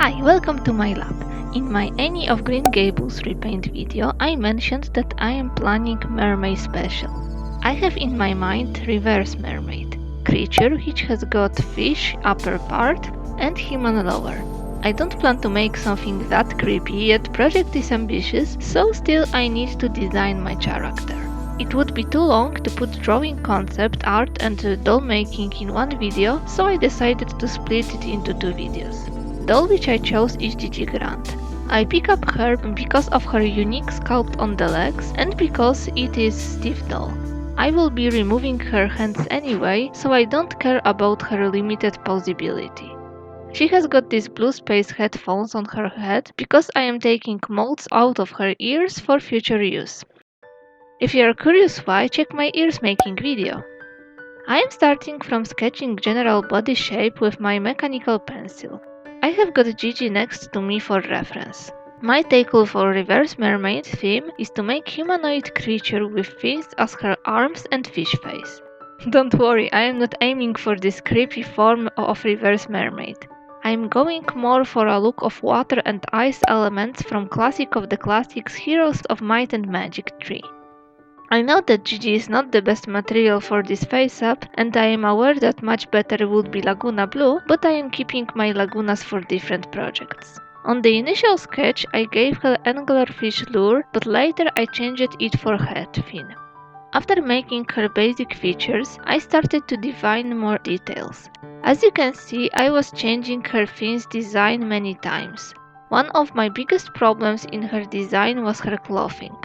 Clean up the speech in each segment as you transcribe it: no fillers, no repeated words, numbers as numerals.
Hi, welcome to my lab. In my Annie of Green Gables repaint video, I mentioned that I am planning mermaid special. I have in my mind reverse mermaid, creature which has got fish upper part and human lower. I don't plan to make something that creepy, yet project is ambitious, so still I need to design my character. It would be too long to put drawing concept, art and doll making in one video, so I decided to split it into two videos. The doll which I chose is Gigi Grant. I pick up her because of her unique sculpt on the legs and because it is stiff doll. I will be removing her hands anyway, so I don't care about her limited possibility. She has got these blue space headphones on her head because I am taking molds out of her ears for future use. If you are curious why, check my ears making video. I am starting from sketching general body shape with my mechanical pencil. I have got Gigi next to me for reference. My take for reverse mermaid theme is to make humanoid creature with fins as her arms and fish face. Don't worry, I am not aiming for this creepy form of reverse mermaid. I am going more for a look of water and ice elements from Classic of the Classics Heroes of Might and Magic 3. I know that Gigi is not the best material for this face-up, and I am aware that much better would be Laguna Blue, but I am keeping my Lagunas for different projects. On the initial sketch, I gave her anglerfish lure, but later I changed it for head fin. After making her basic features, I started to define more details. As you can see, I was changing her fins design many times. One of my biggest problems in her design was her clothing.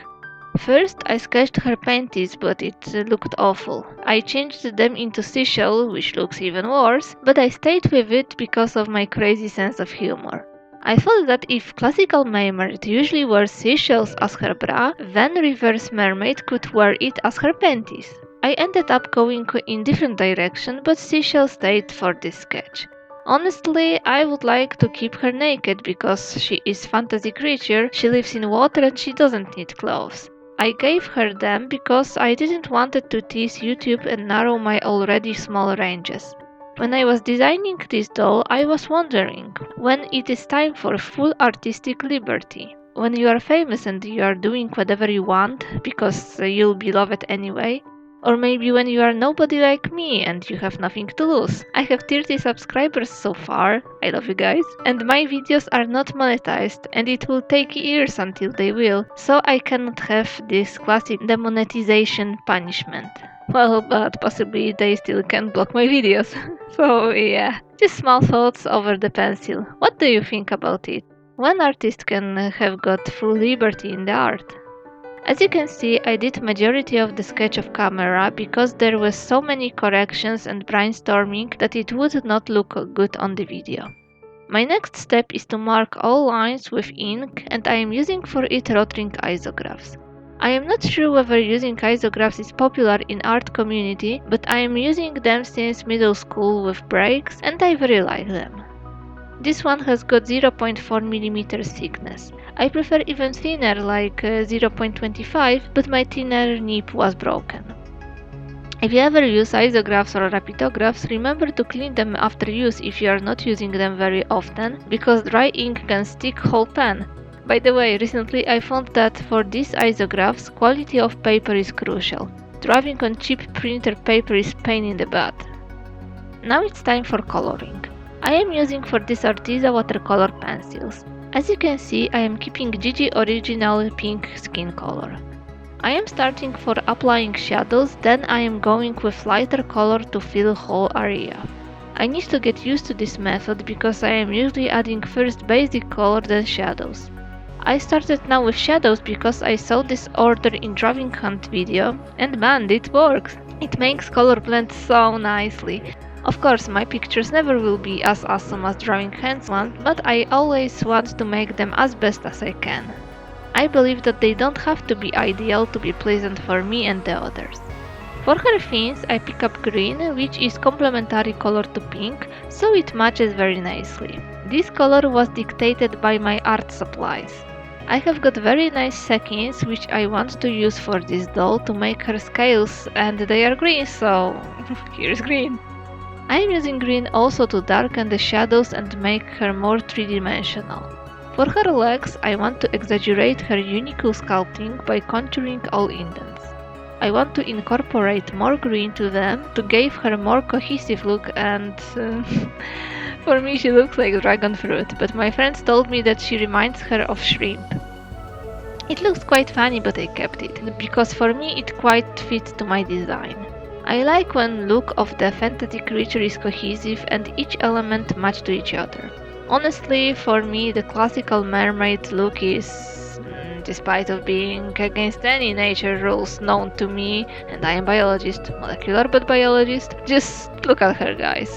First, I sketched her panties, but it looked awful. I changed them into seashell, which looks even worse, but I stayed with it because of my crazy sense of humor. I thought that if classical mermaid usually wears seashells as her bra, then reverse mermaid could wear it as her panties. I ended up going in different direction, but seashell stayed for this sketch. Honestly, I would like to keep her naked because she is fantasy creature, she lives in water and she doesn't need clothes. I gave her them because I didn't want to tease YouTube and narrow my already small ranges. When I was designing this doll, I was wondering when it is time for full artistic liberty. When you are famous and you are doing whatever you want because you'll be loved anyway. Or maybe when you are nobody like me and you have nothing to lose. I have 30 subscribers so far, I love you guys, and my videos are not monetized and it will take years until they will, so I cannot have this classic demonetization punishment. Well, but possibly they still can block my videos. So yeah, just small thoughts over the pencil. What do you think about it? When artists can have got full liberty in the art? As you can see, I did majority of the sketch off camera because there were so many corrections and brainstorming that it would not look good on the video. My next step is to mark all lines with ink and I am using for it Rotring isographs. I am not sure whether using isographs is popular in art community, but I am using them since middle school with breaks and I very like them. This one has got 0.4mm thickness. I prefer even thinner like 0.25, but my thinner nib was broken. If you ever use isographs or rapidograph, remember to clean them after use if you are not using them very often, because dry ink can stick whole pen. By the way, recently I found that for these isographs, quality of paper is crucial. Drawing on cheap printer paper is pain in the butt. Now it's time for coloring. I am using for this Arteza Watercolor pencils. As you can see, I am keeping Gigi original pink skin color. I am starting for applying shadows, then I am going with lighter color to fill whole area. I need to get used to this method because I am usually adding first basic color then shadows. I started now with shadows because I saw this order in Drawing Hunt video and man, it works! It makes color blend so nicely. Of course, my pictures never will be as awesome as Drawing Hands one, but I always want to make them as best as I can. I believe that they don't have to be ideal to be pleasant for me and the others. For her fins, I pick up green, which is complementary color to pink, so it matches very nicely. This color was dictated by my art supplies. I have got very nice seconds which I want to use for this doll to make her scales and they are green, so here's green. I'm using green also to darken the shadows and make her more three-dimensional. For her legs, I want to exaggerate her unique sculpting by contouring all indents. I want to incorporate more green to them to give her more cohesive look and for me she looks like dragon fruit, but my friends told me that she reminds her of shrimp. It looks quite funny, but I kept it, because for me it quite fits to my design. I like when look of the fantasy creature is cohesive and each element match to each other. Honestly, for me the classical mermaid look is, despite of being against any nature rules known to me, and I am biologist, molecular but biologist, just look at her guys.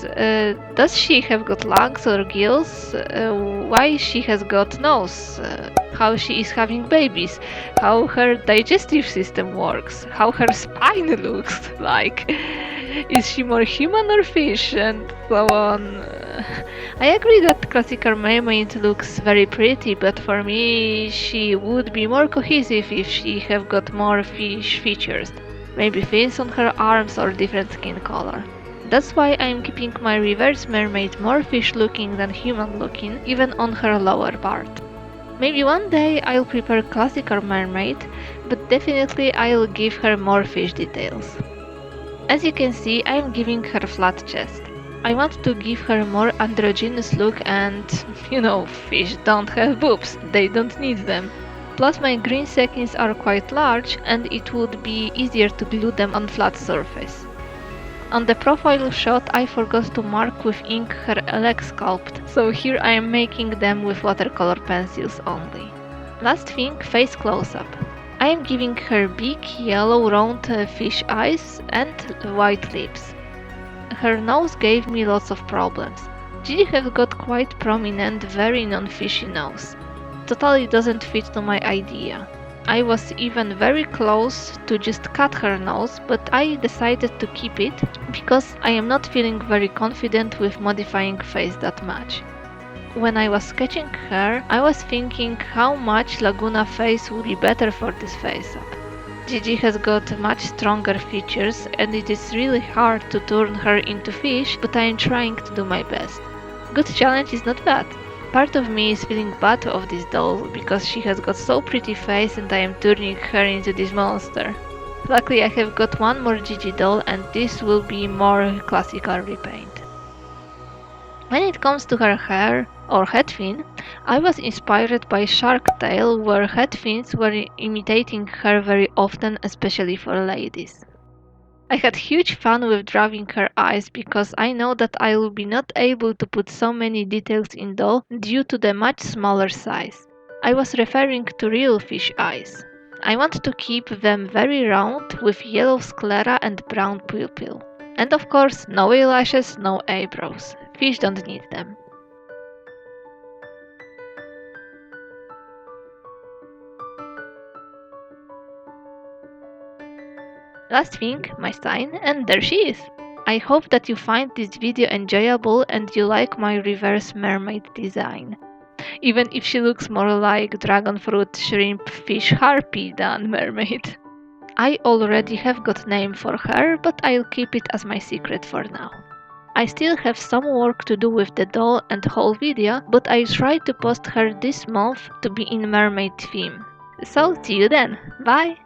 Does she have got lungs or gills? Why she has got nose? How she is having babies? How her digestive system works? How her spine looks like? Is she more human or fish? And so on. I agree that classical mermaid looks very pretty, but for me she would be more cohesive if she have got more fish features. Maybe fins on her arms or different skin color. That's why I'm keeping my reverse mermaid more fish looking than human looking, even on her lower part. Maybe one day I'll prepare classical mermaid, but definitely I'll give her more fish details. As you can see, I'm giving her flat chest. I want to give her more androgynous look and, fish don't have boobs, they don't need them. Plus my green seconds are quite large and it would be easier to glue them on flat surface. On the profile shot I forgot to mark with ink her leg sculpt, so here I am making them with watercolor pencils only. Last thing, face close-up. I am giving her big yellow round fish eyes and white lips. Her nose gave me lots of problems. Gigi has got quite prominent, very non-fishy nose. Totally doesn't fit to my idea. I was even very close to just cut her nose, but I decided to keep it because I am not feeling very confident with modifying face that much. When I was sketching her, I was thinking how much Laguna face would be better for this face up. Gigi has got much stronger features and it is really hard to turn her into fish, but I am trying to do my best. Good challenge is not bad. Part of me is feeling bad of this doll because she has got so pretty face and I am turning her into this monster. Luckily I have got one more Gigi doll and this will be more classical repaint. When it comes to her hair or head fin, I was inspired by Shark Tale where head fins were imitating her very often, especially for ladies. I had huge fun with drawing her eyes because I know that I will be not able to put so many details in doll due to the much smaller size. I was referring to real fish eyes. I want to keep them very round with yellow sclera and brown pupil. And of course, no eyelashes, no eyebrows. Fish don't need them. Last thing, my sign, and there she is. I hope that you find this video enjoyable and you like my reverse mermaid design. Even if she looks more like dragon fruit, shrimp, fish, harpy than mermaid. I already have got name for her, but I'll keep it as my secret for now. I still have some work to do with the doll and whole video, but I try to post her this month to be in mermaid theme. So see you then, bye!